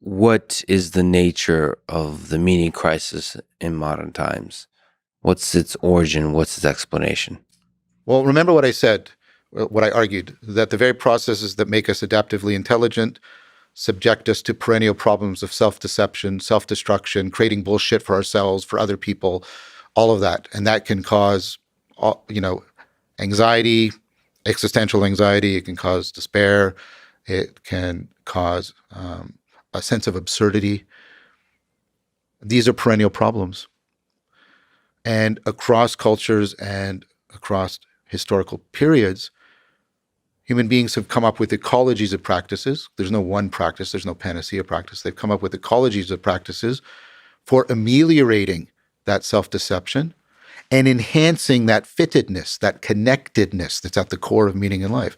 what is the nature of the meaning crisis in modern times? What's its origin? What's its explanation? Well, remember what I said, what I argued, that the very processes that make us adaptively intelligent subject us to perennial problems of self-deception, self-destruction, creating bullshit for ourselves, for other people, all of that. And that can cause, anxiety, existential anxiety. It can cause despair. It can cause a sense of absurdity. These are perennial problems. And across cultures and across historical periods, human beings have come up with ecologies of practices. There's no one practice. There's no panacea practice. They've come up with ecologies of practices for ameliorating that self-deception and enhancing that fittedness, that connectedness that's at the core of meaning in life.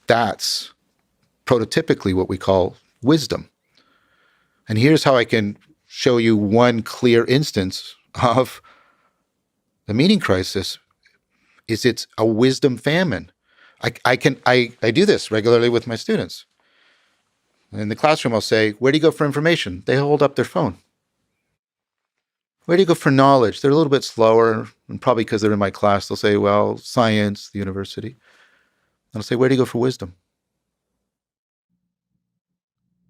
That's prototypically what we call wisdom. And here's how I can show you one clear instance of the meaning crisis. It's a wisdom famine. I do this regularly with my students. In the classroom, I'll say, where do you go for information? They hold up their phone. Where do you go for knowledge? They're a little bit slower, and probably because they're in my class, they'll say, well, science, the university. And I'll say, where do you go for wisdom?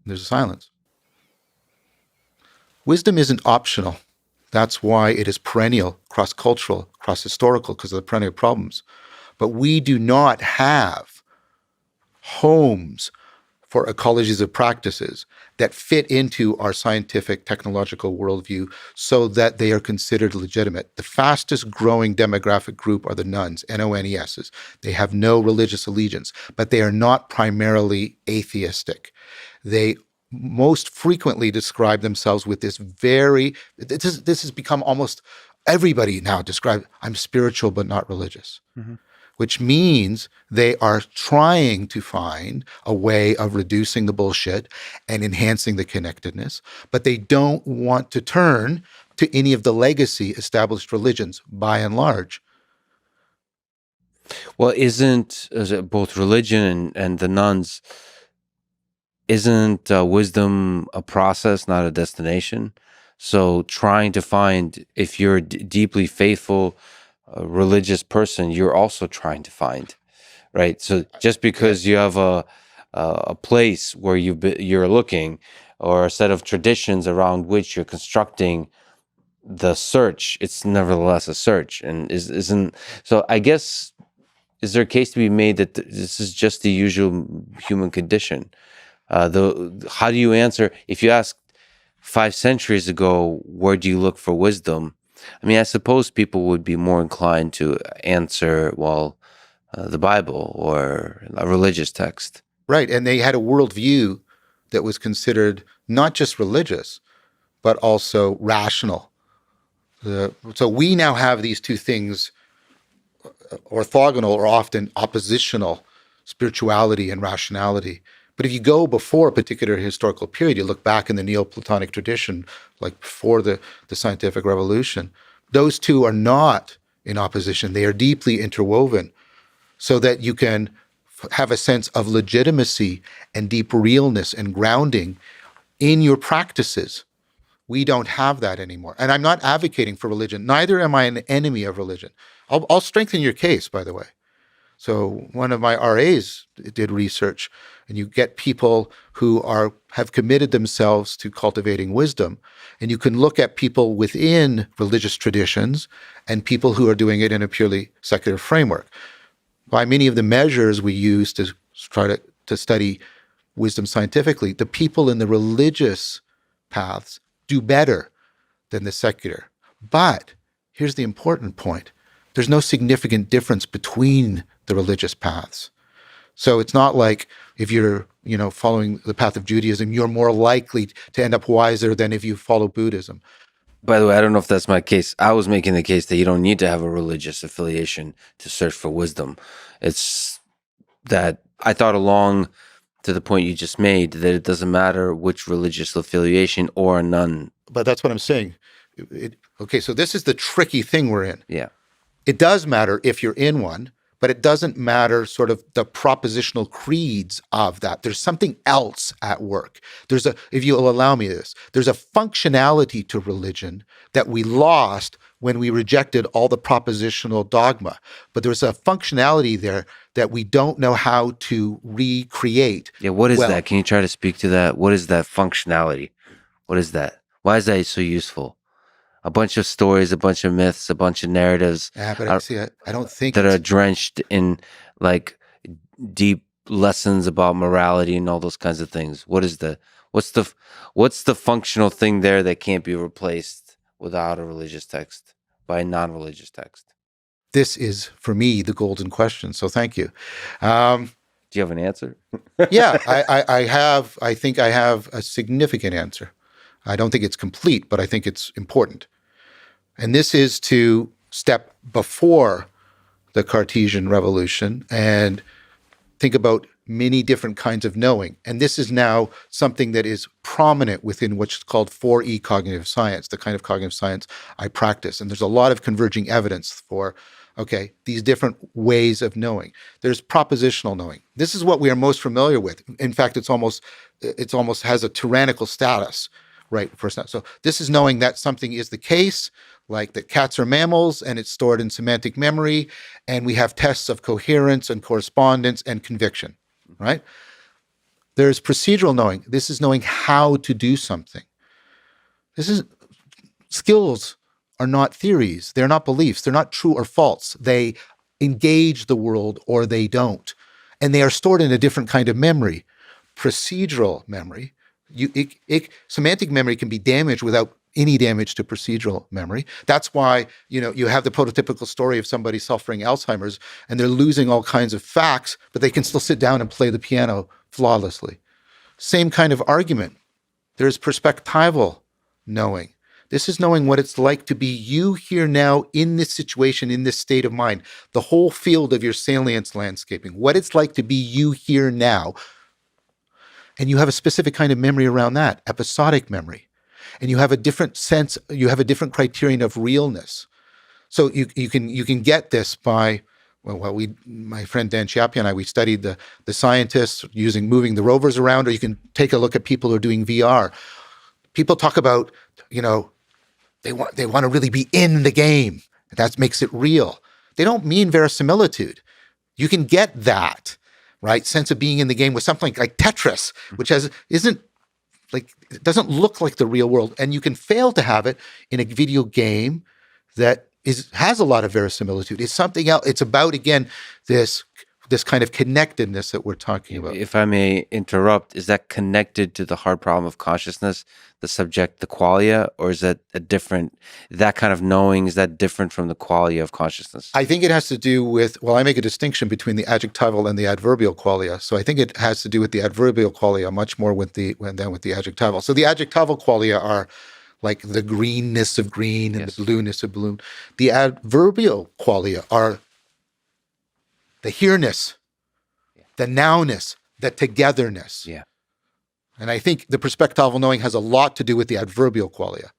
And there's a silence. Wisdom isn't optional. That's why it is perennial, cross-cultural, cross-historical, because of the perennial problems. But we do not have homes for ecologies of practices that fit into our scientific, technological worldview so that they are considered legitimate. The fastest growing demographic group are the nuns, N-O-N-E-S's. They have no religious allegiance, but they are not primarily atheistic. They most frequently describe themselves with this has become almost everybody now described, I'm spiritual but not religious. Mm-hmm. Which means they are trying to find a way of reducing the bullshit and enhancing the connectedness, but they don't want to turn to any of the legacy established religions, by and large. Well, is it both religion and the nuns, isn't wisdom a process, not a destination? So trying to find, if you're a deeply faithful religious person, you're also trying to find, right? So just because you have a place where you're looking, or a set of traditions around which you're constructing the search, it's nevertheless a search. And isn't so? I guess, is there a case to be made that this is just the usual human condition? How do you answer if you ask 5 centuries ago, where do you look for wisdom? I mean, I suppose people would be more inclined to answer, the Bible or a religious text. Right. And they had a worldview that was considered not just religious, but also rational. So we now have these two things, orthogonal or often oppositional, spirituality and rationality. But if you go before a particular historical period, you look back in the Neoplatonic tradition, like before the scientific revolution, those two are not in opposition. They are deeply interwoven so that you can have a sense of legitimacy and deep realness and grounding in your practices. We don't have that anymore. And I'm not advocating for religion. Neither am I an enemy of religion. I'll strengthen your case, by the way. So one of my RAs did research, and you get people who have committed themselves to cultivating wisdom, and you can look at people within religious traditions and people who are doing it in a purely secular framework. By many of the measures we use to try to study wisdom scientifically, the people in the religious paths do better than the secular. But here's the important point. There's no significant difference between the religious paths. So it's not like if you're, following the path of Judaism, you're more likely to end up wiser than if you follow Buddhism. By the way, I don't know if that's my case. I was making the case that you don't need to have a religious affiliation to search for wisdom. It's that I thought along to the point you just made that it doesn't matter which religious affiliation or none. But that's what I'm saying. Okay, so this is the tricky thing we're in. Yeah. It does matter if you're in one, but it doesn't matter sort of the propositional creeds of that. There's something else at work. If you'll allow me this, there's a functionality to religion that we lost when we rejected all the propositional dogma. But there's a functionality there that we don't know how to recreate. Yeah, what is well. that? Can you try to speak to that? What is that functionality? What is that? Why is that so useful? A bunch of stories, a bunch of myths, a bunch of narratives Yeah, but I don't think that are drenched in like deep lessons about morality and all those kinds of things. What's the functional thing there that can't be replaced without a religious text by a non-religious text? this is, for me, the golden question. So thank you. Do you have an answer? Yeah, I have. I think I have a significant answer. I don't think it's complete, but I think it's important. And this is to step before the Cartesian revolution and think about many different kinds of knowing. And this is now something that is prominent within what's called 4E cognitive science, the kind of cognitive science I practice. And there's a lot of converging evidence for, okay, these different ways of knowing. There's propositional knowing. This is what we are most familiar with. In fact, it's almost has a tyrannical status, right? So this is knowing that something is the case, like that cats are mammals and it's stored in semantic memory, and we have tests of coherence and correspondence and conviction, right? There's procedural knowing. This is knowing how to do something. Skills are not theories. They're not beliefs. They're not true or false. They engage the world or they don't. And they are stored in a different kind of memory. Procedural memory. Semantic memory can be damaged without any damage to procedural memory. That's why, you have the prototypical story of somebody suffering Alzheimer's and they're losing all kinds of facts, but they can still sit down and play the piano flawlessly. Same kind of argument. There's perspectival knowing. This is knowing what it's like to be you here now in this situation, in this state of mind, the whole field of your salience landscaping, what it's like to be you here now. And you have a specific kind of memory around that, episodic memory. And you have a different sense, you have a different criterion of realness. So you can get this by, my friend Dan Chiappia and I, we studied the scientists moving the rovers around, or you can take a look at people who are doing VR. People talk about, they want to really be in the game. That makes it real. They don't mean verisimilitude. You can get that, right? Sense of being in the game with something like Tetris, which it doesn't look like the real world. And you can fail to have it in a video game that has a lot of verisimilitude. It's something else. It's about, again, this kind of connectedness that we're talking about. If I may interrupt, is that connected to the hard problem of consciousness, the subject, the qualia, or is that that kind of knowing, is that different from the qualia of consciousness? I think it has to do with, I make a distinction between the adjectival and the adverbial qualia. So I think it has to do with the adverbial qualia much more than with the adjectival. So the adjectival qualia are like the greenness of green and the blueness of blue. The adverbial qualia are the here-ness, the now-ness, the togetherness. Yeah. And I think the perspectival knowing has a lot to do with the adverbial qualia.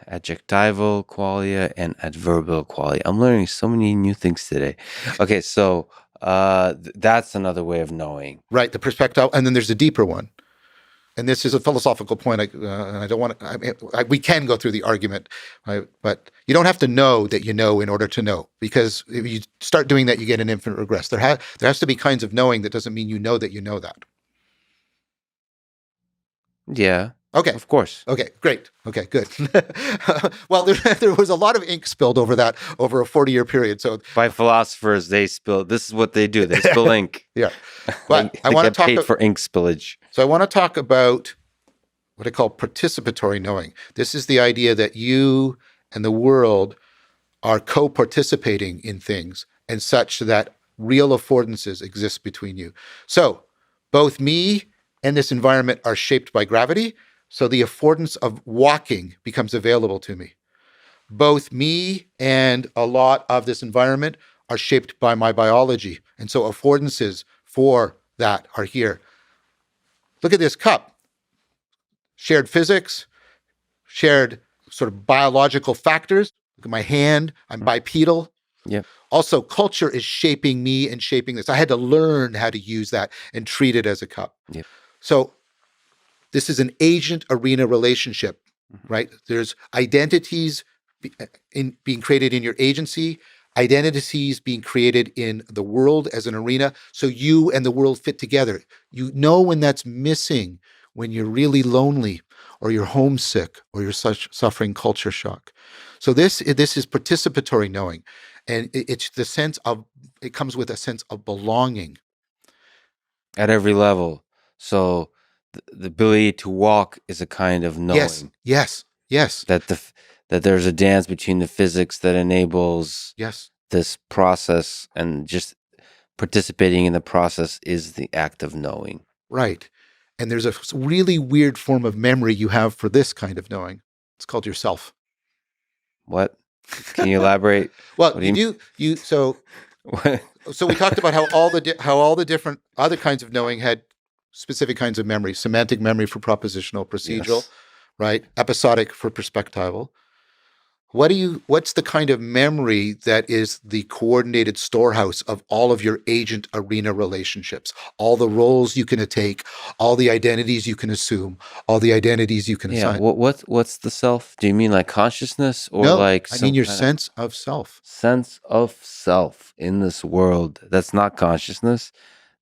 Adjectival qualia and adverbial qualia. I'm learning so many new things today. Okay, so that's another way of knowing. Right, the perspective, and then there's a deeper one. And this is a philosophical point, and I don't want to, we can go through the argument, right? But you don't have to know that you know in order to know, because if you start doing that, you get an infinite regress. There has to be kinds of knowing that doesn't mean you know that. Yeah. Okay. Of course. Okay, great. Okay, good. Well, there was a lot of ink spilled over a 40-year period. So by philosophers, this is what they do. They spill ink. Yeah. But I want to talk paid for ink spillage. So I want to talk about what I call participatory knowing. This is the idea that you and the world are co-participating in things, and such that real affordances exist between you. So both me and this environment are shaped by gravity. So the affordance of walking becomes available to me. Both me and a lot of this environment are shaped by my biology. And so affordances for that are here. Look at this cup. Shared physics, shared sort of biological factors. Look at my hand. I'm bipedal. Yep. Also, culture is shaping me and shaping this. I had to learn how to use that and treat it as a cup. Yep. So this is an agent arena relationship, Mhm. right? There's identities being created in your agency, identities being created in the world as an arena. So you and the world fit together. You know when that's missing, when you're really lonely or you're homesick or you're suffering culture shock. So this is participatory knowing, and it's the sense of, it comes with a sense of belonging. At every level. So the ability to walk is a kind of Yes, knowing yes, yes, that that there's a dance between the physics that enables yes. this process, and just participating in the process is the act of knowing. Right. And there's a really weird form of memory you have for this kind of knowing. It's called yourself. What? Can you elaborate? Well, What do you you do you so mean? so we talked about how all the different other kinds of knowing had specific kinds of memory: semantic memory for propositional, procedural, Yes. right? Episodic for perspectival. What's the kind of memory that is the coordinated storehouse of all of your agent arena relationships, all the roles you can take, all the identities you can assume, all the identities you can Yeah. assign? What's the self? Do you mean like consciousness, or No, like I mean some your kind of sense of self. sense of self in this world? That's not consciousness.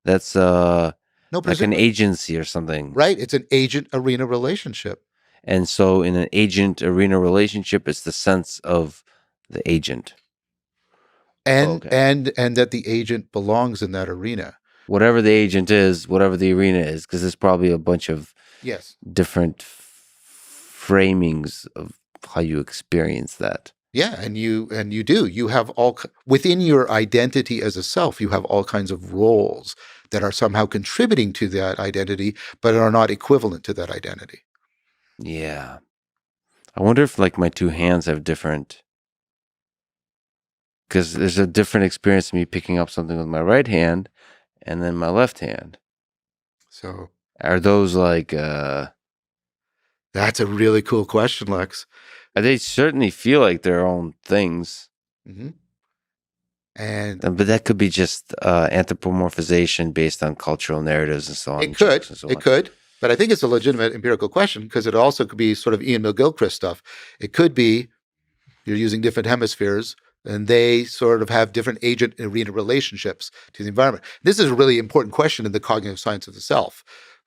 That's No, but like an agency or something. right, it's an agent arena relationship. And so in an agent arena relationship, it's the sense of the agent. Oh, And okay. and that the agent belongs in that arena. Whatever the agent is, whatever the arena is, because there's probably a bunch of Yes. different framings of how you experience that. Yeah, and you do. You have within your identity as a self, you have all kinds of roles that are somehow contributing to that identity, but are not equivalent to that identity. Yeah. I wonder if like my two hands have different, because there's a different experience of me picking up something with my right hand and then my left hand. So Are those like that's a really cool question, Lex. they certainly feel like their own things. Hmm. And But that could be just anthropomorphization based on cultural narratives and so on, it and could, jokes and so it on. could, but I think it's a legitimate empirical question because it also could be sort of Ian McGilchrist stuff. It could be you're using different hemispheres and they sort of have different agent arena relationships to the environment. This is a really important question in the cognitive science of the self.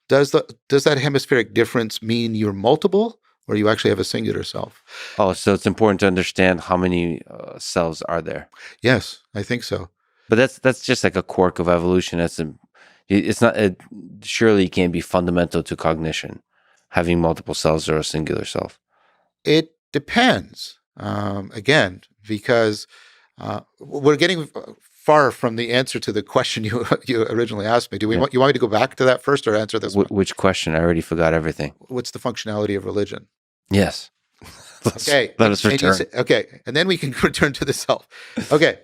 Does that hemispheric difference mean you're multiple or you actually have a singular self? Oh, so it's important to understand how many cells are there. Yes, I think so. But that's just like a quirk of evolution. It's not. Surely it can't be fundamental to cognition, having multiple cells or a singular self. It depends. Again, because we're getting far from the answer to the question you originally asked me. Do we Yeah. want me to go back to that first or answer this one? Which question? I already forgot everything. What's the functionality of religion? Yes. Okay. Let us return. Okay. And then we can return to the self. Okay.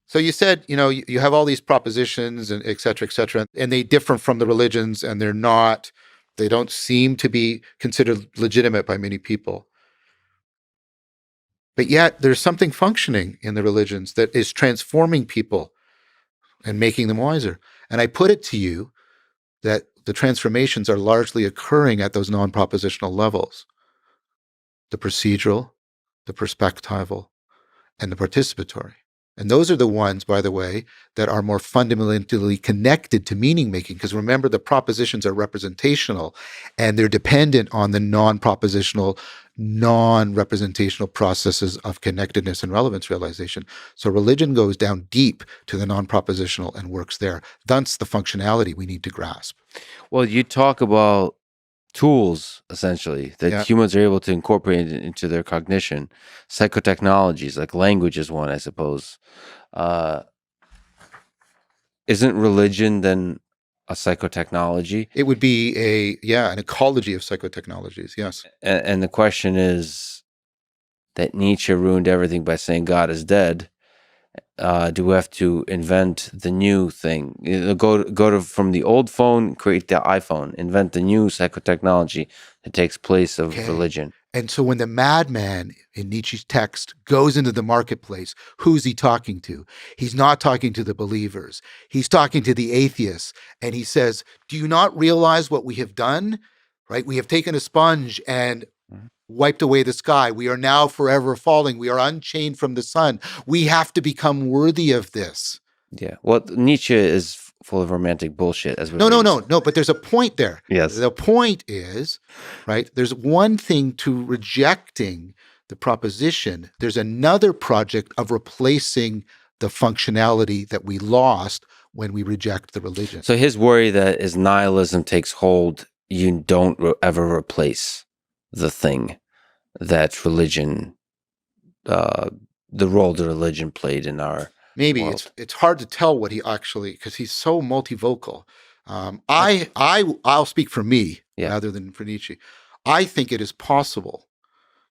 So you said, you have all these propositions and et cetera, and they differ from the religions and they don't seem to be considered legitimate by many people. But yet there's something functioning in the religions that is transforming people and making them wiser. And I put it to you that the transformations are largely occurring at those non-propositional levels: the procedural, the perspectival, and the participatory. And those are the ones, by the way, that are more fundamentally connected to meaning making. Because remember, the propositions are representational and they're dependent on the non-propositional, non-representational processes of connectedness and relevance realization. So religion goes down deep to the non-propositional and works there. That's the functionality we need to grasp. Well, you talk about tools essentially that Yeah. humans are able to incorporate into their cognition. Psychotechnologies, like language, is one, I suppose. Uh, isn't religion then a psychotechnology? It would be an ecology of psychotechnologies. Yes. And the question is that Nietzsche ruined everything by saying God is dead. Do we have to invent the new thing? From the old phone, create the iPhone, invent the new psychotechnology that takes place of Okay. religion? And so when the madman in Nietzsche's text goes into the marketplace, who's he talking to? He's not talking to the believers. He's talking to the atheists. And he says, do you not realize what we have done? Right? We have taken a sponge and Mhm. wiped away the sky. We are now forever falling. We are unchained from the sun. We have to become worthy of this. Yeah. Well, Nietzsche is full of romantic bullshit, as we've No, already said. but there's a point there. Yes. The point is, right, there's one thing to rejecting the proposition. There's another project of replacing the functionality that we lost when we reject the religion. So his worry that as nihilism takes hold, you don't ever replace the thing that religion, the role that religion played in our Maybe world. it's hard to tell what he actually, because he's so multivocal. I'll speak for me rather than for Nietzsche. I think it is possible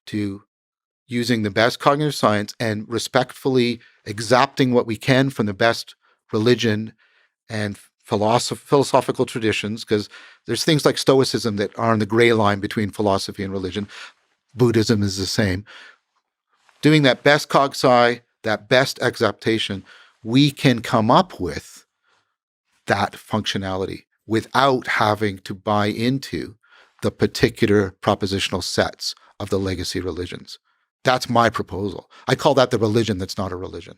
to, using the best cognitive science and respectfully exacting what we can from the best religion and philosophical traditions, because there's things like Stoicism that are on the gray line between philosophy and religion. Buddhism is the same. Doing that best cog sci, that best exaptation, we can come up with that functionality without having to buy into the particular propositional sets of the legacy religions. That's my proposal. I call that the religion that's not a religion.